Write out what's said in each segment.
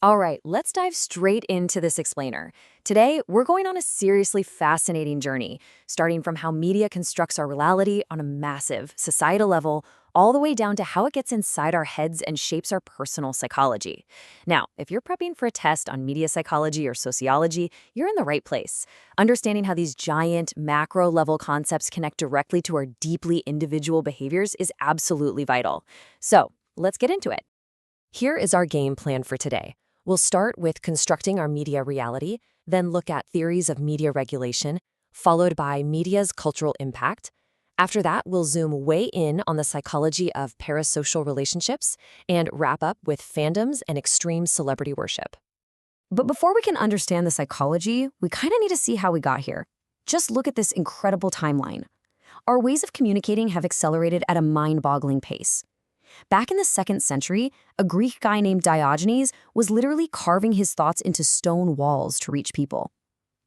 All right, let's dive straight into this explainer. Today, we're going on a seriously fascinating journey, starting from how media constructs our reality on a massive societal level, all the way down to how it gets inside our heads and shapes our personal psychology. Now, if you're prepping for a test on media psychology or sociology, you're in the right place. Understanding how these giant, macro-level concepts connect directly to our deeply individual behaviors is absolutely vital. So, let's get into it. Here is our game plan for today. We'll start with constructing our media reality, then look at theories of media regulation, followed by media's cultural impact. After that, we'll zoom way in on the psychology of parasocial relationships and wrap up with fandoms and extreme celebrity worship. But before we can understand the psychology, we kind of need to see how we got here. Just look at this incredible timeline. Our ways of communicating have accelerated at a mind-boggling pace. Back in the 2nd century, a Greek guy named Diogenes was literally carving his thoughts into stone walls to reach people.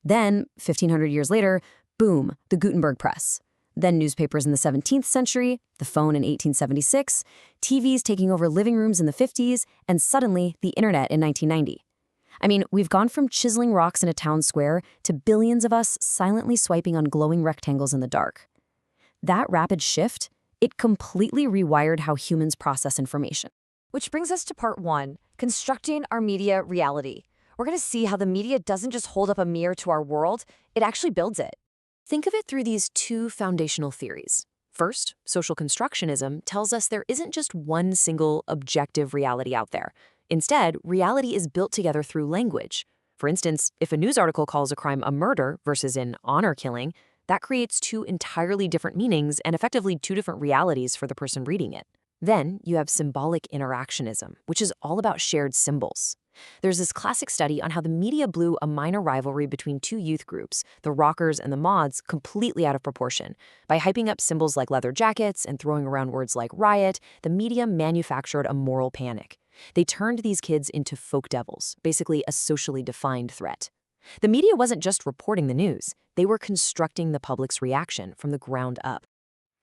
Then, 1,500 years later, boom, the Gutenberg press. Then newspapers in the 17th century, the phone in 1876, TVs taking over living rooms in the 50s, and suddenly the internet in 1990. I mean, we've gone from chiseling rocks in a town square to billions of us silently swiping on glowing rectangles in the dark. That rapid shift, it completely rewired how humans process information. Which brings us to part 1, constructing our media reality. We're going to see how the media doesn't just hold up a mirror to our world, it actually builds it. Think of it through these 2 foundational theories. First, social constructionism tells us there isn't just one single objective reality out there. Instead, reality is built together through language. For instance, if a news article calls a crime a murder versus an honor killing, that creates 2 entirely different meanings and effectively 2 different realities for the person reading it. Then you have symbolic interactionism, which is all about shared symbols. There's this classic study on how the media blew a minor rivalry between 2 youth groups, the rockers and the mods, completely out of proportion. By hyping up symbols like leather jackets and throwing around words like riot, the media manufactured a moral panic. They turned these kids into folk devils, basically a socially defined threat. The media wasn't just reporting the news, they were constructing the public's reaction from the ground up.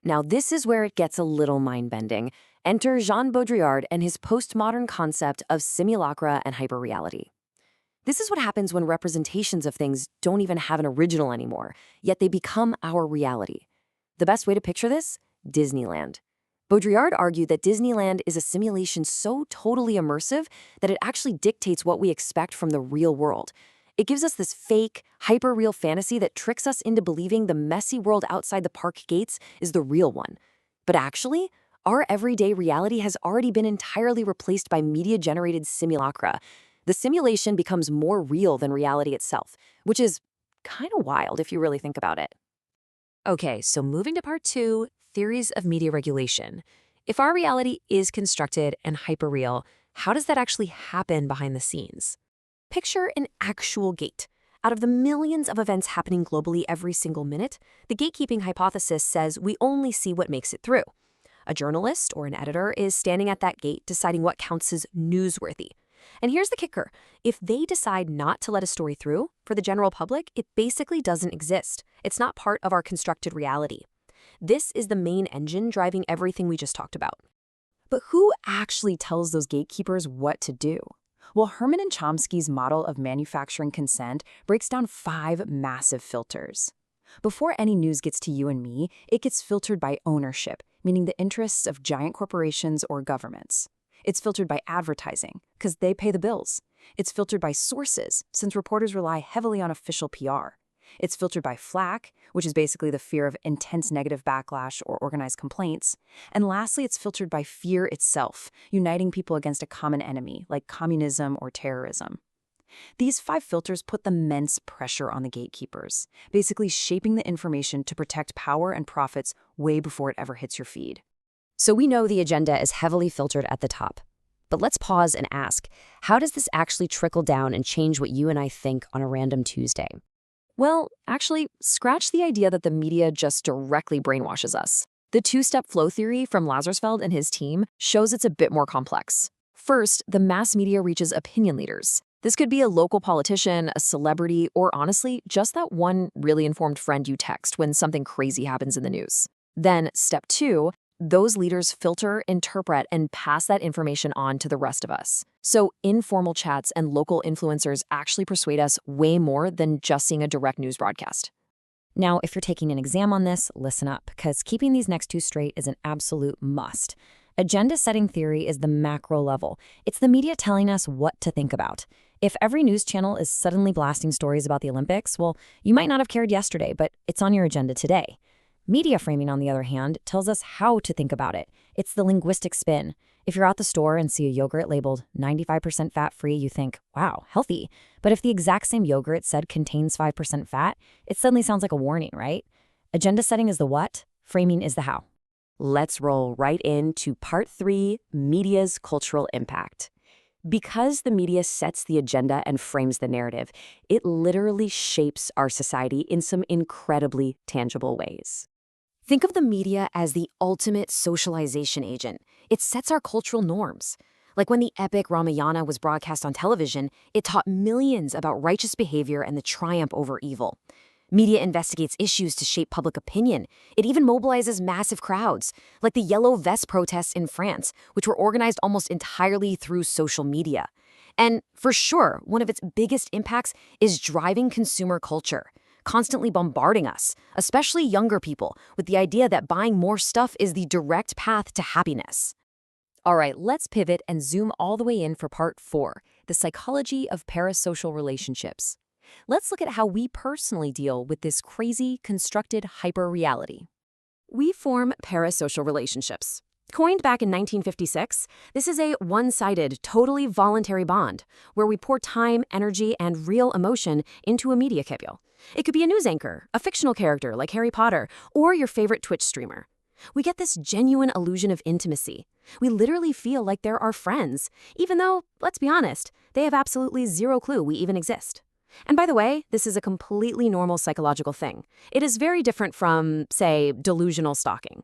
Now this is where it gets a little mind-bending. Enter Jean Baudrillard and his postmodern concept of simulacra and hyperreality. This is what happens when representations of things don't even have an original anymore, yet they become our reality. The best way to picture this? Disneyland. Baudrillard argued that Disneyland is a simulation so totally immersive that it actually dictates what we expect from the real world. It gives us this fake, hyper-real fantasy that tricks us into believing the messy world outside the park gates is the real one. But actually, our everyday reality has already been entirely replaced by media-generated simulacra. The simulation becomes more real than reality itself, which is kind of wild if you really think about it. Okay, so moving to part 2, theories of media regulation. If our reality is constructed and hyper-real, how does that actually happen behind the scenes? Picture an actual gate. Out of the millions of events happening globally every single minute, the gatekeeping hypothesis says we only see what makes it through. A journalist or an editor is standing at that gate deciding what counts as newsworthy. And here's the kicker. If they decide not to let a story through, for the general public, it basically doesn't exist. It's not part of our constructed reality. This is the main engine driving everything we just talked about. But who actually tells those gatekeepers what to do? Well, Herman and Chomsky's model of manufacturing consent breaks down 5 massive filters. Before any news gets to you and me, it gets filtered by ownership, meaning the interests of giant corporations or governments. It's filtered by advertising, because they pay the bills. It's filtered by sources, since reporters rely heavily on official PR. It's filtered by flack, which is basically the fear of intense negative backlash or organized complaints. And lastly, it's filtered by fear itself, uniting people against a common enemy, like communism or terrorism. These 5 filters put immense pressure on the gatekeepers, basically shaping the information to protect power and profits way before it ever hits your feed. So we know the agenda is heavily filtered at the top. But let's pause and ask, how does this actually trickle down and change what you and I think on a random Tuesday? Well, actually, scratch the idea that the media just directly brainwashes us. The 2-step flow theory from Lazarsfeld and his team shows it's a bit more complex. First, the mass media reaches opinion leaders. This could be a local politician, a celebrity, or honestly, just that one really informed friend you text when something crazy happens in the news. Then, step 2, those leaders filter, interpret, and pass that information on to the rest of us. So informal chats and local influencers actually persuade us way more than just seeing a direct news broadcast. Now, if you're taking an exam on this, listen up, because keeping these next two straight is an absolute must. Agenda-setting theory is the macro level. It's the media telling us what to think about. If every news channel is suddenly blasting stories about the Olympics, well, you might not have cared yesterday, but it's on your agenda today. Media framing, on the other hand, tells us how to think about it. It's the linguistic spin. If you're at the store and see a yogurt labeled 95% fat-free, you think, wow, healthy. But if the exact same yogurt said contains 5% fat, it suddenly sounds like a warning, right? Agenda setting is the what, framing is the how. Let's roll right into part 3, media's cultural impact. Because the media sets the agenda and frames the narrative, it literally shapes our society in some incredibly tangible ways. Think of the media as the ultimate socialization agent. It sets our cultural norms. Like when the epic Ramayana was broadcast on television, it taught millions about righteous behavior and the triumph over evil. Media investigates issues to shape public opinion. It even mobilizes massive crowds, like the Yellow Vest protests in France, which were organized almost entirely through social media. And for sure, one of its biggest impacts is driving consumer culture, constantly bombarding us, especially younger people, with the idea that buying more stuff is the direct path to happiness. All right, let's pivot and zoom all the way in for part 4, the psychology of parasocial relationships. Let's look at how we personally deal with this crazy, constructed hyper-reality. We form parasocial relationships. Coined back in 1956, this is a one-sided, totally voluntary bond where we pour time, energy, and real emotion into a media couple. It could be a news anchor, a fictional character like Harry Potter, or your favorite Twitch streamer. We get this genuine illusion of intimacy. We literally feel like they're our friends, even though, let's be honest, they have absolutely zero clue we even exist. And by the way, this is a completely normal psychological thing. It is very different from, say, delusional stalking.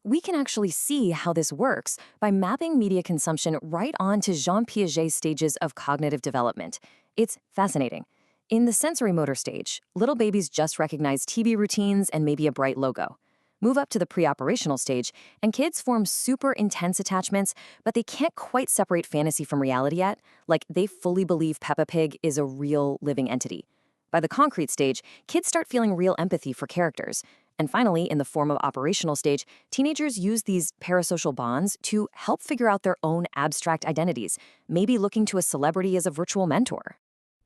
We can actually see how this works by mapping media consumption right onto Jean Piaget's stages of cognitive development. It's fascinating. In the sensory motor stage, little babies just recognize TV routines and maybe a bright logo. Move up to the pre-operational stage, and kids form super intense attachments, but they can't quite separate fantasy from reality yet, like they fully believe Peppa Pig is a real living entity. By the concrete stage, kids start feeling real empathy for characters. And finally, in the form of operational stage, teenagers use these parasocial bonds to help figure out their own abstract identities, maybe looking to a celebrity as a virtual mentor.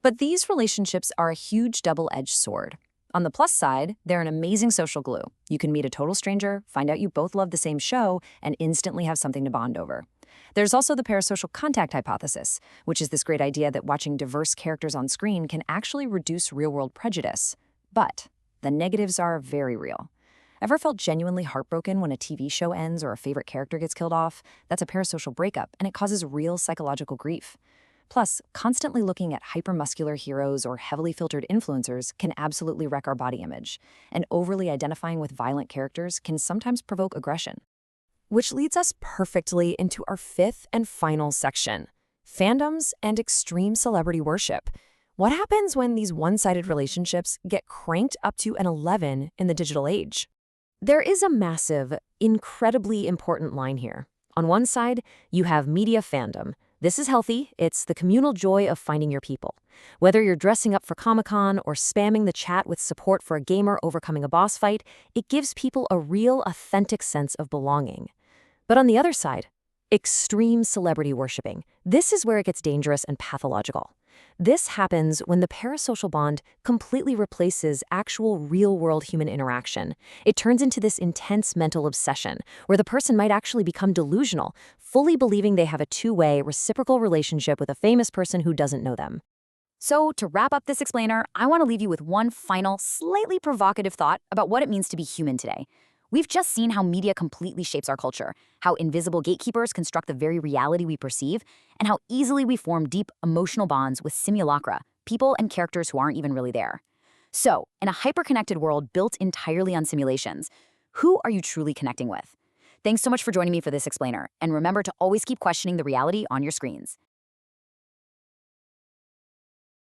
But these relationships are a huge double-edged sword. On the plus side, they're an amazing social glue. You can meet a total stranger, find out you both love the same show, and instantly have something to bond over. There's also the parasocial contact hypothesis, which is this great idea that watching diverse characters on screen can actually reduce real-world prejudice. But the negatives are very real. Ever felt genuinely heartbroken when a TV show ends or a favorite character gets killed off? That's a parasocial breakup, and it causes real psychological grief. Plus, constantly looking at hypermuscular heroes or heavily filtered influencers can absolutely wreck our body image, and overly identifying with violent characters can sometimes provoke aggression. Which leads us perfectly into our 5th and final section, fandoms and extreme celebrity worship. What happens when these one-sided relationships get cranked up to an 11 in the digital age? There is a massive, incredibly important line here. On one side, you have media fandom. This is healthy. It's the communal joy of finding your people. Whether you're dressing up for Comic-Con or spamming the chat with support for a gamer overcoming a boss fight, it gives people a real, authentic sense of belonging. But on the other side, extreme celebrity worshiping. This is where it gets dangerous and pathological. This happens when the parasocial bond completely replaces actual real-world human interaction. It turns into this intense mental obsession, where the person might actually become delusional, fully believing they have a two-way, reciprocal relationship with a famous person who doesn't know them. So, to wrap up this explainer, I want to leave you with one final, slightly provocative thought about what it means to be human today. We've just seen how media completely shapes our culture, how invisible gatekeepers construct the very reality we perceive, and how easily we form deep emotional bonds with simulacra, people and characters who aren't even really there. So, in a hyper-connected world built entirely on simulations, who are you truly connecting with? Thanks so much for joining me for this explainer, and remember to always keep questioning the reality on your screens.